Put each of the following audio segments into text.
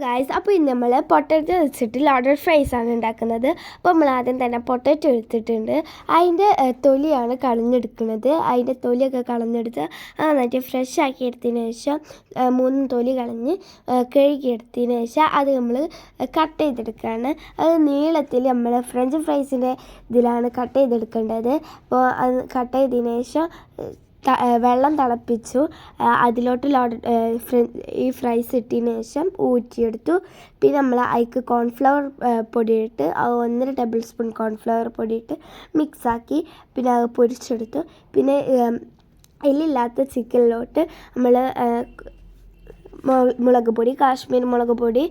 Guys, അപ്പോൾ ഇന്ന് നമ്മൾ പൊട്ടറ്റോ വെച്ചിട്ട് ലോഡഡ് ഫ്രൈസ് ആണ് ഉണ്ടാക്കുന്നത്. അപ്പോൾ നമ്മൾ ആദ്യം തന്നെ പൊട്ടറ്റോ എടുത്തിട്ടുണ്ട്. അതിൻ്റെ തൊലിയാണ് കളഞ്ഞെടുക്കുന്നത്. അതിൻ്റെ തൊലിയൊക്കെ കളഞ്ഞെടുത്ത് നന്നായിട്ട് ഫ്രഷ് ആക്കി എടുത്തതിന് ശേഷം 3 തൊലി കളഞ്ഞ് കഴുകിയെടുത്തതിന് ശേഷം അത് നമ്മൾ കട്ട് ചെയ്തെടുക്കുകയാണ്. അത് നീളത്തിൽ നമ്മൾ ഫ്രഞ്ച് ഫ്രൈസിൻ്റെ ഇതിലാണ് കട്ട് ചെയ്തെടുക്കേണ്ടത്. അപ്പോൾ അത് കട്ട് ചെയ്തതിന് ശേഷം വെള്ളം തിളപ്പിച്ചു. അതിലോട്ട് ഈ ഫ്രൈസ് ഇട്ടതിന് ശേഷം ഊറ്റിയെടുത്തു. പിന്നെ നമ്മൾ അതിക്ക് കോൺഫ്ലവർ പൊടിയിട്ട് 1.5 ടേബിൾ സ്പൂൺ കോൺഫ്ലവർ പൊടിയിട്ട് മിക്സാക്കി പിന്നെ അത് പൊരിച്ചെടുത്തു. പിന്നെ എല്ലില്ലാത്ത ചിക്കനിലോട്ട് നമ്മൾ മുളക് പൊടി, കാശ്മീർ മുളക് പൊടി,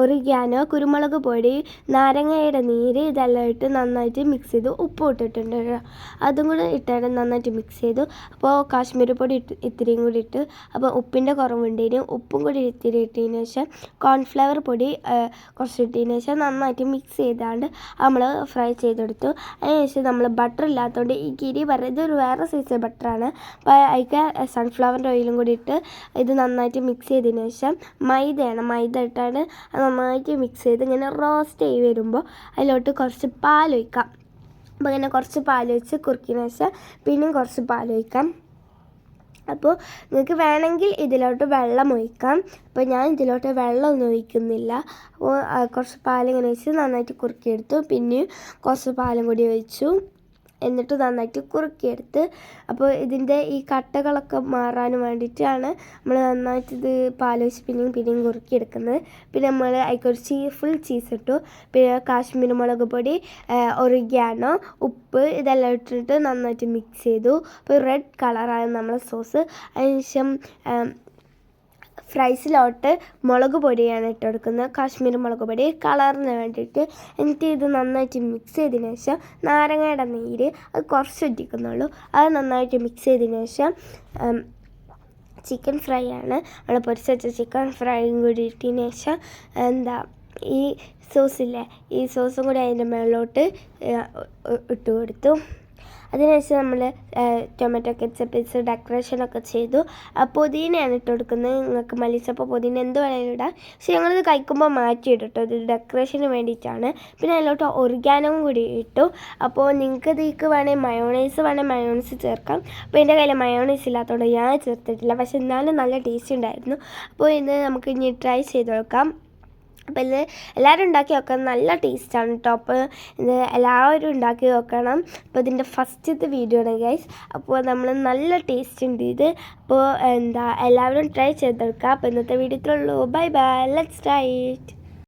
ഒറിഗാനോ, കുരുമുളക് പൊടി, നാരങ്ങയുടെ നീര് ഇതെല്ലാം ഇട്ട് നന്നായിട്ട് മിക്സ് ചെയ്തു. ഉപ്പ് ഇട്ടിട്ടുണ്ട്, അതും കൂടെ ഇട്ടാണ് നന്നായിട്ട് മിക്സ് ചെയ്തു. അപ്പോൾ കാശ്മീർ പൊടി ഇത്തിരിയും കൂടി ഇട്ട്, അപ്പോൾ ഉപ്പിൻ്റെ കുറവുണ്ടതിന് ഉപ്പും കൂടി ഇത്തിരി ഇട്ടതിന് ശേഷം കോൺഫ്ലവർ പൊടി കുറച്ച് ഇട്ടതിന് ശേഷം നന്നായിട്ട് മിക്സ് ചെയ്താണ്ട് നമ്മൾ ഫ്രൈ ചെയ്തെടുത്തു. അതിനുശേഷം നമ്മൾ ബട്ടർ ഇല്ലാത്തതുകൊണ്ട് ഈ ഗിരി പറയുന്നത് ഒരു വേറെ സൈസ് ബട്ടറാണ്. അപ്പോൾ അതിക്ക് സൺഫ്ലവറിൻ്റെ ഓയിലും കൂടി ഇട്ട് ഇത് നന്നായിട്ട് മിക്സ് ചെയ്തതിന് ശേഷം മൈദ ഇട്ടാണ് നന്നായിട്ട് മിക്സ് ചെയ്ത് ഇങ്ങനെ റോസ്റ്റ് ചെയ്ത് വരുമ്പോൾ അതിലോട്ട് കുറച്ച് പാലൊഴിക്കാം. അപ്പോൾ ഇങ്ങനെ കുറച്ച് പാലൊഴിച്ച് കുറുക്കിയതിന് ശേഷം പിന്നെയും കുറച്ച് പാലൊഴിക്കാം. അപ്പോൾ നിങ്ങൾക്ക് വേണമെങ്കിൽ ഇതിലോട്ട് വെള്ളം ഒഴിക്കാം. അപ്പോൾ ഞാൻ ഇതിലോട്ട് വെള്ളമൊന്നും ഒഴിക്കുന്നില്ല. അപ്പോൾ കുറച്ച് പാലിങ്ങനെ ഒഴിച്ച് നന്നായിട്ട് കുറുക്കിയെടുത്തു. പിന്നെയും കുറച്ച് പാലും കൂടി ഒഴിച്ചു. എന്നിട്ട് നന്നായിട്ട് കുറുക്കിയെടുത്ത്, അപ്പോൾ ഇതിൻ്റെ ഈ കട്ടകളൊക്കെ മാറാൻ വേണ്ടിയിട്ടാണ് നമ്മൾ നന്നായിട്ട് ഇത് പാലൊഴിച്ച് പിന്നെയും കുറുക്കിയെടുക്കുന്നത്. പിന്നെ നമ്മൾ അതിൽക്കൊരു ഫുൾ ചീസ് ഇട്ടു. പിന്നെ കാശ്മീർ മുളക് പൊടി, ഒറിഗാനോ, ഉപ്പ് ഇതെല്ലാം ഇട്ടിട്ട് നന്നായിട്ട് മിക്സ് ചെയ്തു. അപ്പോൾ റെഡ് കളറാണ് നമ്മളെ സോസ്. അതിനുശേഷം ഫ്രൈസിലോട്ട് മുളക് പൊടിയാണ് ഇട്ട് കൊടുക്കുന്നത്, കാശ്മീർ മുളക് പൊടി കളറിന് വേണ്ടിയിട്ട്. എന്നിട്ട് ഇത് നന്നായിട്ട് മിക്സ് ചെയ്തതിന് ശേഷം നാരങ്ങയുടെ നീര് അത് കുറച്ച് ഇട്ടിക്കുന്നുള്ളൂ. അത് നന്നായിട്ട് മിക്സ് ചെയ്തതിന് ശേഷം ചിക്കൻ ഫ്രൈ ആണ് നമ്മൾ പൊരിച്ച് വെച്ച ചിക്കൻ ഫ്രൈയും കൂടി ഇട്ടതിന് ശേഷം ഈ സോസില്ലേ, ഈ സോസും കൂടി അതിൻ്റെ മുകളിലോട്ട് ഇട്ട് കൊടുത്തു. അതിനുശേഷം നമ്മൾ ടൊമാറ്റോ കെച്ചപ്പ് വെച്ച് ഡെക്കറേഷനൊക്കെ ചെയ്തു. പുതിനയാണ് ഇട്ട് കൊടുക്കുന്നത്. നിങ്ങൾക്ക് മല്ലിച്ചപ്പ് പുതിന എന്ത് വേണമെങ്കിലും ഇടാം. പക്ഷെ ഞങ്ങളിത് കഴിക്കുമ്പോൾ മാറ്റിയിടും കേട്ടോ, ഇത് ഡെക്കറേഷന് വേണ്ടിയിട്ടാണ്. പിന്നെ അതിലോട്ട് ഒറിഗാനോവും കൂടി ഇട്ടു. അപ്പോൾ നിങ്ങൾക്ക് ഇതിലേക്ക് വേണമെങ്കിൽ മയോണൈസ് ചേർക്കാം. അപ്പോൾ എൻ്റെ കയ്യിൽ മയോണൈസ് ഇല്ലാത്തതുകൊണ്ട് ഞാൻ ചേർത്തിട്ടില്ല. പക്ഷെ എന്നാലും നല്ല ടേസ്റ്റ് ഉണ്ടായിരുന്നു. അപ്പോൾ ഇത് നമുക്ക് ഇനി ട്രൈ ചെയ്ത് നോക്കാം. അപ്പോൾ ഇത് എല്ലാവരും ഉണ്ടാക്കി നോക്കണം, നല്ല ടേസ്റ്റാണ് കേട്ടോ. അപ്പോൾ ഇത് എല്ലാവരും ഉണ്ടാക്കി നോക്കണം. അപ്പോൾ ഇതിൻ്റെ ഫസ്റ്റത്തെ വീഡിയോ ആണ് ഗൈസ്. അപ്പോൾ നമ്മൾ നല്ല ടേസ്റ്റ് ഉണ്ട് ഇത്. അപ്പോൾ എല്ലാവരും ട്രൈ ചെയ്തെടുക്കുക. അപ്പോൾ ഇന്നത്തെ വീഡിയോ ഇത്രയുള്ളൂ. Bye bye, let's try it.